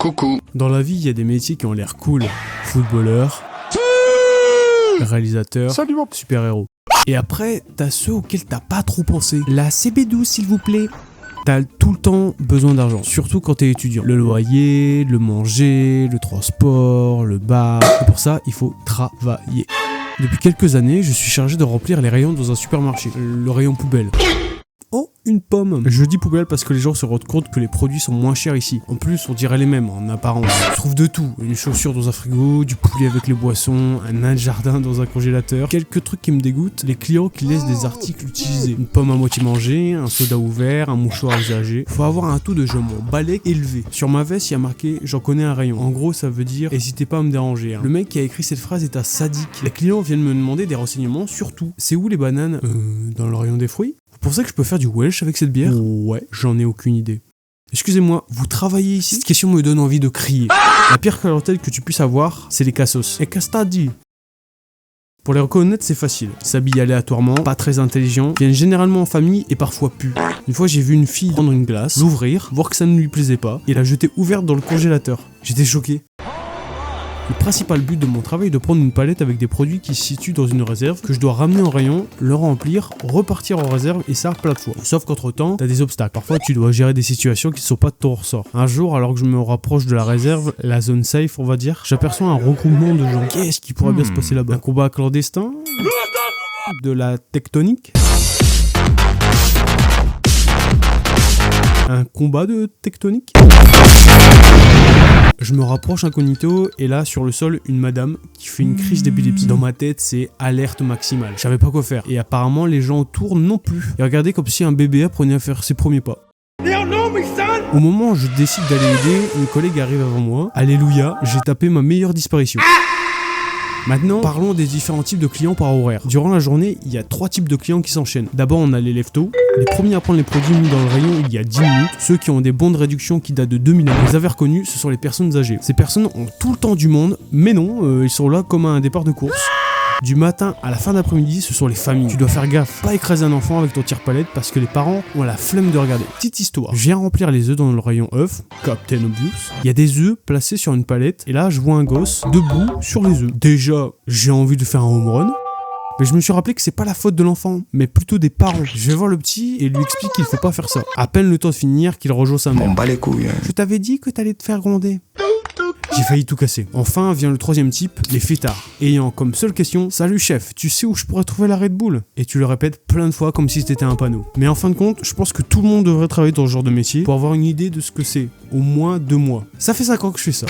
Coucou. Dans la vie, il y a des métiers qui ont l'air cool. Footballeur, réalisateur, super-héros. Et après, t'as ceux auxquels t'as pas trop pensé. La CB12, s'il vous plaît. T'as tout le temps besoin d'argent, surtout quand t'es étudiant. Le loyer, le manger, le transport, le bar. Et pour ça, il faut travailler. Depuis quelques années, je suis chargé de remplir les rayons dans un supermarché. Le rayon poubelle. Oh, une pomme. Je dis poubelle parce que les gens se rendent compte que les produits sont moins chers ici. En plus, on dirait les mêmes en apparence. Je trouve de tout. Une chaussure dans un frigo, du poulet avec les boissons, un nain de jardin dans un congélateur. Quelques trucs qui me dégoûtent, les clients qui laissent des articles utilisés. Une pomme à moitié mangée, un soda ouvert, un mouchoir usagé. Faut avoir un taux de je m'en balai élevé. Sur ma veste, il y a marqué « J'en connais un rayon ». En gros, ça veut dire « Hésitez pas à me déranger hein. ». Le mec qui a écrit cette phrase est un sadique. Les clients viennent me demander des renseignements sur tout. C'est où les bananes dans le rayon des fruits. Vous pensez que je peux faire du Welsh avec cette bière? Ouais, j'en ai aucune idée. Excusez-moi, vous travaillez ici? Cette question me donne envie de crier. La pire clientèle que tu puisses avoir, c'est les cassos. Et qu'est-ce que t'as dit? Pour les reconnaître, c'est facile. Ils s'habillent aléatoirement, pas très intelligents, viennent généralement en famille et parfois puent. Une fois, j'ai vu une fille prendre une glace, l'ouvrir, voir que ça ne lui plaisait pas, et la jeter ouverte dans le congélateur. J'étais choqué. Le principal but de mon travail est de prendre une palette avec des produits qui se situent dans une réserve, que je dois ramener en rayon, le remplir, repartir en réserve et ça plein de fois. Sauf qu'entre temps, t'as des obstacles. Parfois tu dois gérer des situations qui ne sont pas de ton ressort. Un jour, alors que je me rapproche de la réserve, la zone safe on va dire, j'aperçois un regroupement de gens. Qu'est-ce qui pourrait bien se passer là-bas? Un combat clandestin? De la tectonique? Un combat de tectonique? Je me rapproche incognito et là sur le sol une madame qui fait une crise d'épilepsie. Dans ma tête c'est alerte maximale. Je savais pas quoi faire et apparemment les gens autour non plus. Ils regardaient comme si un bébé apprenait à faire ses premiers pas. Au moment où je décide d'aller aider, une collègue arrive avant moi. Alléluia, j'ai tapé ma meilleure disparition. Maintenant, parlons des différents types de clients par horaire. Durant la journée, il y a 3 types de clients qui s'enchaînent. D'abord, on a les lève-tôt. Les premiers à prendre les produits mis dans le rayon il y a 10 minutes. Ceux qui ont des bons de réduction qui datent de 2000 ans. Les avez reconnus, ce sont les personnes âgées. Ces personnes ont tout le temps du monde, mais non, ils sont là comme à un départ de course. Du matin à la fin d'après-midi, ce sont les familles. Tu dois faire gaffe, pas écraser un enfant avec ton tire-palette parce que les parents ont la flemme de regarder. Petite histoire, je viens remplir les œufs dans le rayon œufs, Captain Obvious. Il y a des œufs placés sur une palette et là je vois un gosse debout sur les œufs. Déjà, j'ai envie de faire un home run. Mais je me suis rappelé que c'est pas la faute de l'enfant, mais plutôt des parents. Je vais voir le petit et lui explique qu'il faut pas faire ça. À peine le temps de finir qu'il rejoint sa mère. On bat les couilles. Je t'avais dit que t'allais te faire gronder. J'ai failli tout casser. Enfin vient le troisième type, les fêtards. Ayant comme seule question, salut chef, tu sais où je pourrais trouver la Red Bull? Et tu le répètes plein de fois comme si c'était un panneau. Mais en fin de compte, je pense que tout le monde devrait travailler dans ce genre de métier pour avoir une idée de ce que c'est. Au moins 2 mois. Ça fait 5 ans que je fais ça.